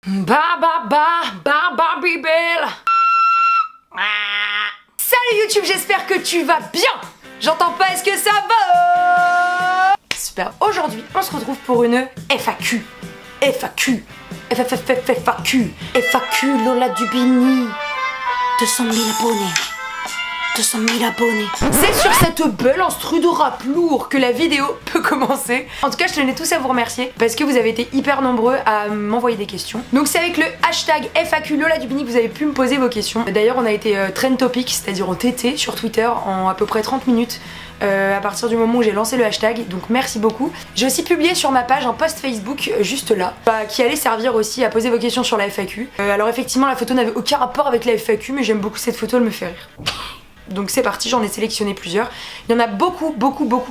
Salut YouTube, j'espère que tu vas bien. J'entends pas, est-ce que ça va? Super, aujourd'hui on se retrouve pour une FAQ. FAQ Lola Dubini. 200 000 abonnés. 200 000 abonnés. C'est sur cette belle instru de rap lourd que la vidéo peut commencer. En tout cas, je tenais tous à vous remercier parce que vous avez été hyper nombreux à m'envoyer des questions. Donc c'est avec le hashtag FAQ Lola Dubini que vous avez pu me poser vos questions. D'ailleurs, on a été trend topic, c'est-à-dire en TT sur Twitter en à peu près 30 minutes. À partir du moment où j'ai lancé le hashtag, donc merci beaucoup. J'ai aussi publié sur ma page un post Facebook juste là, qui allait servir aussi à poser vos questions sur la FAQ. Alors effectivement la photo n'avait aucun rapport avec la FAQ, mais j'aime beaucoup cette photo, elle me fait rire. Donc c'est parti, j'en ai sélectionné plusieurs. Il y en a beaucoup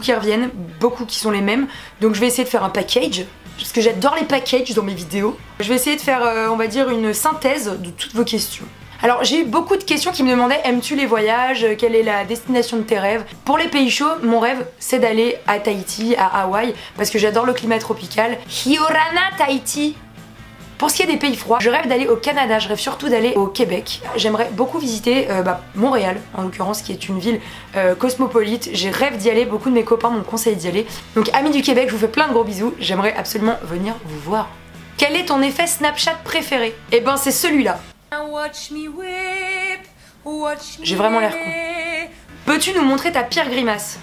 qui reviennent, beaucoup qui sont les mêmes. Donc je vais essayer de faire un package, parce que j'adore les packages dans mes vidéos. Je vais essayer de faire, on va dire, une synthèse de toutes vos questions. Alors j'ai eu beaucoup de questions qui me demandaient: aimes-tu les voyages? Quelle est la destination de tes rêves? Pour les pays chauds, mon rêve c'est d'aller à Tahiti, à Hawaï, parce que j'adore le climat tropical. Hiorana, Tahiti. Pour ce qui est des pays froids, je rêve d'aller au Canada, je rêve surtout d'aller au Québec. J'aimerais beaucoup visiter Montréal, en l'occurrence, qui est une ville cosmopolite. J'ai rêve d'y aller, beaucoup de mes copains m'ont conseillé d'y aller. Donc amis du Québec, je vous fais plein de gros bisous, j'aimerais absolument venir vous voir. Quel est ton effet Snapchat préféré? Eh ben c'est celui-là. J'ai vraiment l'air con. Peux-tu nous montrer ta pire grimace?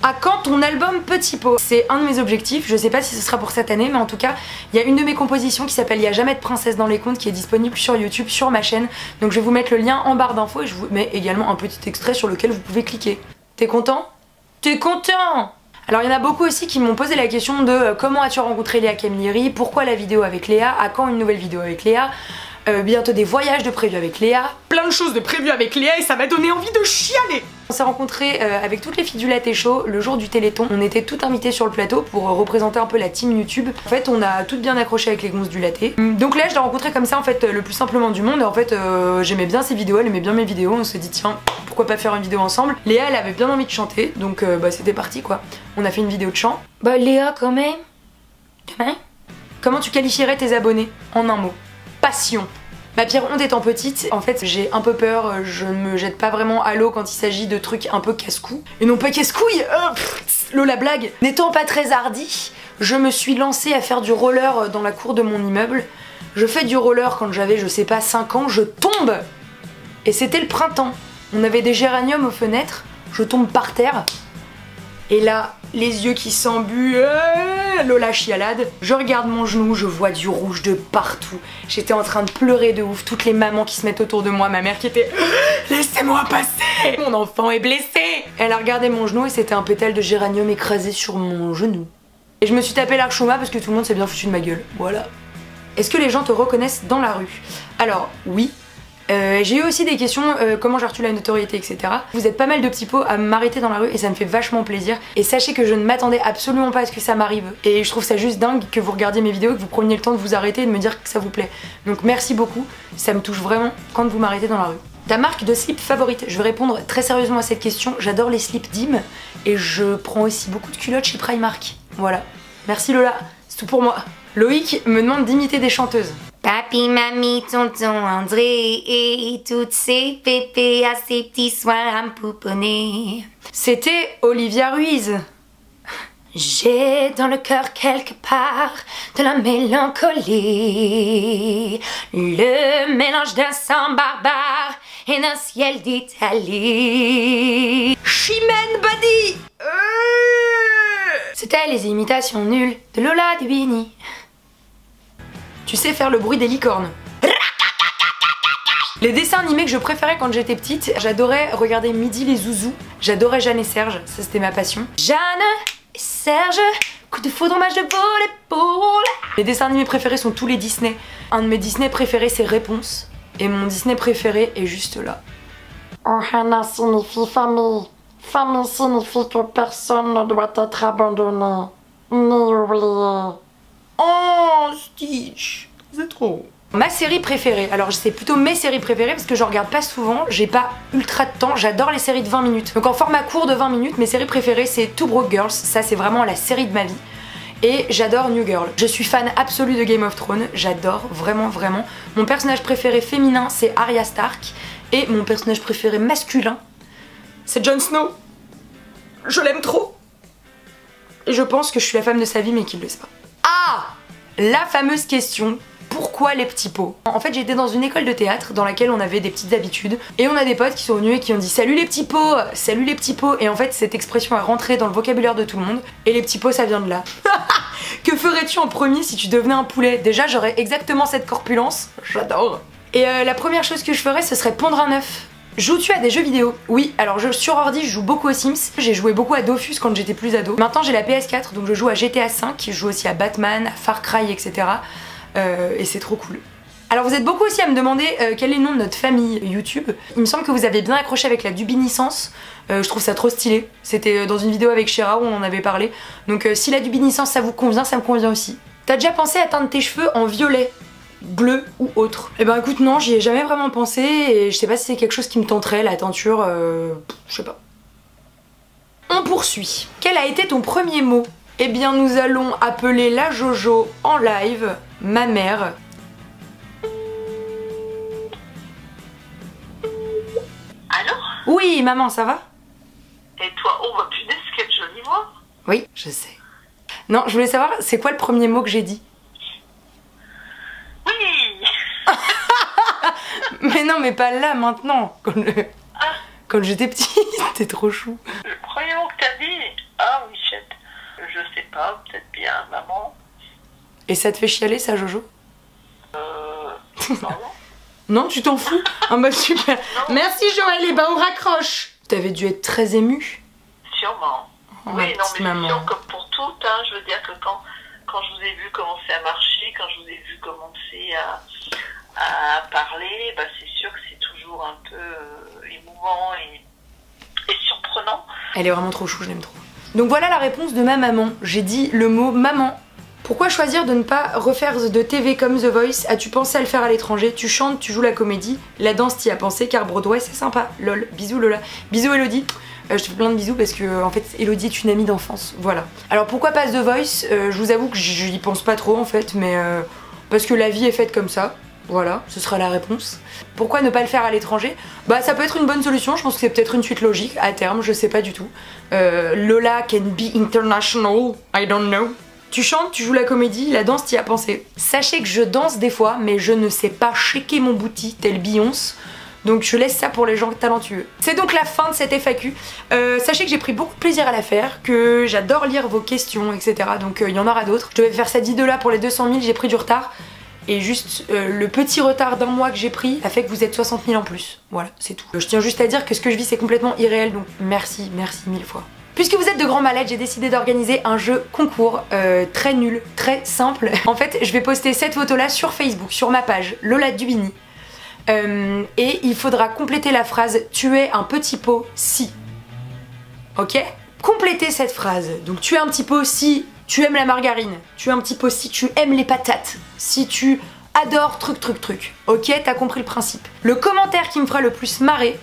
À quand ton album Petit Pot? C'est un de mes objectifs, je sais pas si ce sera pour cette année, mais en tout cas, il y a une de mes compositions qui s'appelle Il y a jamais de princesse dans les contes qui est disponible sur YouTube, sur ma chaîne. Donc je vais vous mettre le lien en barre d'infos et je vous mets également un petit extrait sur lequel vous pouvez cliquer. T'es content? T'es content? Alors il y en a beaucoup aussi qui m'ont posé la question de comment as-tu rencontré Léa Camilleri? Pourquoi la vidéo avec Léa? À quand une nouvelle vidéo avec Léa? Bientôt des voyages de prévus avec Léa, plein de choses de prévues avec Léa et ça m'a donné envie de chialer. On s'est rencontrés avec toutes les filles du Laté Show le jour du Téléthon. On était toutes invitées sur le plateau pour représenter un peu la team YouTube. En fait on a toutes bien accroché avec les gonzes du Laté. Donc là je l'ai rencontrée comme ça en fait le plus simplement du monde et en fait j'aimais bien ses vidéos, elle aimait bien mes vidéos. On s'est dit tiens pourquoi pas faire une vidéo ensemble. Léa elle avait bien envie de chanter donc c'était parti quoi. On a fait une vidéo de chant. Bah Léa quand même. Comment tu qualifierais tes abonnés en un mot? Passion. Ma pire honte étant petite, en fait j'ai un peu peur, je ne me jette pas vraiment à l'eau quand il s'agit de trucs un peu casse-cou. Et non pas casse-couille, la blague. N'étant pas très hardie, je me suis lancée à faire du roller dans la cour de mon immeuble. Je fais du roller quand j'avais je sais pas 5 ans, je tombe. Et c'était le printemps, on avait des géraniums aux fenêtres, je tombe par terre. Et là, les yeux qui s'embuent, Lola chialade. Je regarde mon genou, je vois du rouge de partout. J'étais en train de pleurer de ouf, toutes les mamans qui se mettent autour de moi, ma mère qui était laissez-moi passer, mon enfant est blessé. Elle a regardé mon genou et c'était un pétale de géranium écrasé sur mon genou. Et je me suis tapé l'archouma parce que tout le monde s'est bien foutu de ma gueule, voilà. Est-ce que les gens te reconnaissent dans la rue? Alors, oui. J'ai eu aussi des questions, comment j'ai reçu la notoriété, etc. Vous êtes pas mal de petits pots à m'arrêter dans la rue et ça me fait vachement plaisir. Et sachez que je ne m'attendais absolument pas à ce que ça m'arrive. Et je trouve ça juste dingue que vous regardiez mes vidéos, que vous preniez le temps de vous arrêter et de me dire que ça vous plaît. Donc merci beaucoup, ça me touche vraiment quand vous m'arrêtez dans la rue. Ta marque de slip favorite? Je vais répondre très sérieusement à cette question. J'adore les slips Dim et je prends aussi beaucoup de culottes chez Primark. Voilà. Merci Lola, c'est tout pour moi. Loïc me demande d'imiter des chanteuses. Papi, mamie, tonton André et toutes ces pépés à ces petits soins à me pouponner. C'était Olivia Ruiz. J'ai dans le cœur quelque part de la mélancolie, le mélange d'un sang barbare et d'un ciel d'Italie. Chimène Badi. C'était les imitations nulles de Lola Dubini. Tu sais faire le bruit des licornes. Les dessins animés que je préférais quand j'étais petite, j'adorais regarder Midi les Zouzous, j'adorais Jeanne et Serge, ça c'était ma passion. Jeanne et Serge, coup de foudre, match de volleyball. Mes dessins animés préférés sont tous les Disney. Un de mes Disney préférés c'est Réponse, et mon Disney préféré est juste là. Ohana signifie famille. Famille signifie que personne ne doit être abandonné, ni oublié. Oh Stitch, c'est trop. Ma série préférée, alors c'est plutôt mes séries préférées parce que je regarde pas souvent, j'ai pas ultra de temps, j'adore les séries de 20 minutes. Donc en format court de 20 minutes, mes séries préférées c'est Two Broke Girls, ça c'est vraiment la série de ma vie. et j'adore New Girl. Je suis fan absolue de Game of Thrones, j'adore vraiment vraiment. Mon personnage préféré féminin c'est Arya Stark et mon personnage préféré masculin c'est Jon Snow. Je l'aime trop. Et je pense que je suis la femme de sa vie mais qu'il le sait pas. Ah, la fameuse question. Pourquoi les petits pots? En fait j'étais dans une école de théâtre dans laquelle on avait des petites habitudes et on a des potes qui sont venus et qui ont dit salut les petits pots, salut les petits pots, et en fait cette expression est rentrée dans le vocabulaire de tout le monde et les petits pots ça vient de là. Que ferais-tu en premier si tu devenais un poulet? Déjà j'aurais exactement cette corpulence, j'adore. Et la première chose que je ferais ce serait pondre un œuf. Joues-tu à des jeux vidéo? Oui, alors sur ordi je joue beaucoup aux Sims, j'ai joué beaucoup à Dofus quand j'étais plus ado. Maintenant j'ai la PS4 donc je joue à GTA V, je joue aussi à Batman, à Far Cry etc. Et c'est trop cool. Alors vous êtes beaucoup aussi à me demander quel est le nom de notre famille YouTube. Il me semble que vous avez bien accroché avec la dubiniscence. Je trouve ça trop stylé. C'était dans une vidéo avec Shera où on en avait parlé. Donc si la dubiniscence ça vous convient, ça me convient aussi. T'as déjà pensé à teindre tes cheveux en violet, bleu ou autre? Eh ben écoute non, j'y ai jamais vraiment pensé et je sais pas si c'est quelque chose qui me tenterait, la teinture, je sais pas. On poursuit. Quel a été ton premier mot? Eh bien nous allons appeler la Jojo en live ma mère. Allô? Oui maman, ça va? Et toi? Oh bah punaise, quelle jolie voix! Oui, je sais. Non, je voulais savoir, c'est quoi le premier mot que j'ai dit? Oui! Mais non, mais pas là, maintenant. Ah. Quand j'étais petite, t'es trop chou. Le premier mot que t'as dit? Ah oui, chette. Je sais pas, peut-être bien maman. Et ça te fait chialer ça, Jojo? Non. Non, tu t'en fous? Ah bah super. Non. Merci Joël, et bah on raccroche. T'avais dû être très émue. Sûrement. Oh, Oui, non, petite mais maman. c'est sûr, comme pour tout, hein, je veux dire que quand je vous ai vu commencer à marcher, quand je vous ai vu commencer à parler, bah c'est sûr que c'est toujours un peu émouvant et surprenant. Elle est vraiment trop chou, je l'aime trop. Donc voilà la réponse de ma maman. J'ai dit le mot maman. Pourquoi choisir de ne pas refaire de TV comme The Voice? As-tu pensé à le faire à l'étranger? Tu chantes, tu joues la comédie, la danse t'y as pensé car Broadway c'est sympa. Lol, bisous Lola. Bisous Elodie. Je te fais plein de bisous parce que en fait Elodie est une amie d'enfance, voilà. Alors pourquoi pas The Voice? Je vous avoue que je n'y pense pas trop en fait, mais parce que la vie est faite comme ça. Voilà, ce sera la réponse. Pourquoi ne pas le faire à l'étranger? Bah ça peut être une bonne solution, je pense que c'est peut-être une suite logique à terme, je sais pas du tout. Lola can be international, I don't know. Tu chantes, tu joues la comédie, la danse t'y as pensé. Sachez que je danse des fois, mais je ne sais pas shaker mon booty tel Beyoncé. Donc je laisse ça pour les gens talentueux. C'est donc la fin de cette FAQ. Sachez que j'ai pris beaucoup de plaisir à la faire, que j'adore lire vos questions, etc. Donc il y en aura d'autres. Je devais faire cette vidéo-là pour les 200 000, j'ai pris du retard. Et juste le petit retard d'un mois que j'ai pris a fait que vous êtes 60 000 en plus. Voilà, c'est tout. Je tiens juste à dire que ce que je vis c'est complètement irréel, donc merci, merci mille fois. Puisque vous êtes de grands malades, j'ai décidé d'organiser un jeu concours très nul, très simple. En fait, je vais poster cette photo-là sur Facebook, sur ma page, Lola Dubini. Et il faudra compléter la phrase « Tu es un petit pot si ». Ok? Complétez cette phrase. Donc tu es un petit pot si tu aimes la margarine. Tu es un petit pot si tu aimes les patates. Si tu adores truc. Ok? T'as compris le principe. Le commentaire qui me fera le plus marrer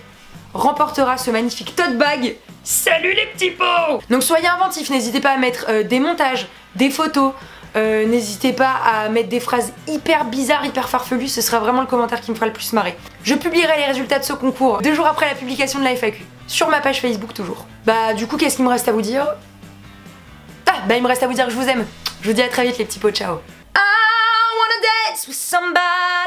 remportera ce magnifique tote bag. Salut les petits pots! Donc soyez inventifs, n'hésitez pas à mettre des montages, des photos, n'hésitez pas à mettre des phrases hyper bizarres, hyper farfelues, ce sera vraiment le commentaire qui me fera le plus marrer. Je publierai les résultats de ce concours 2 jours après la publication de la FAQ, sur ma page Facebook toujours. Bah du coup qu'est-ce qu'il me reste à vous dire? Ah bah il me reste à vous dire que je vous aime. Je vous dis à très vite les petits pots, ciao. I wanna dance with somebody.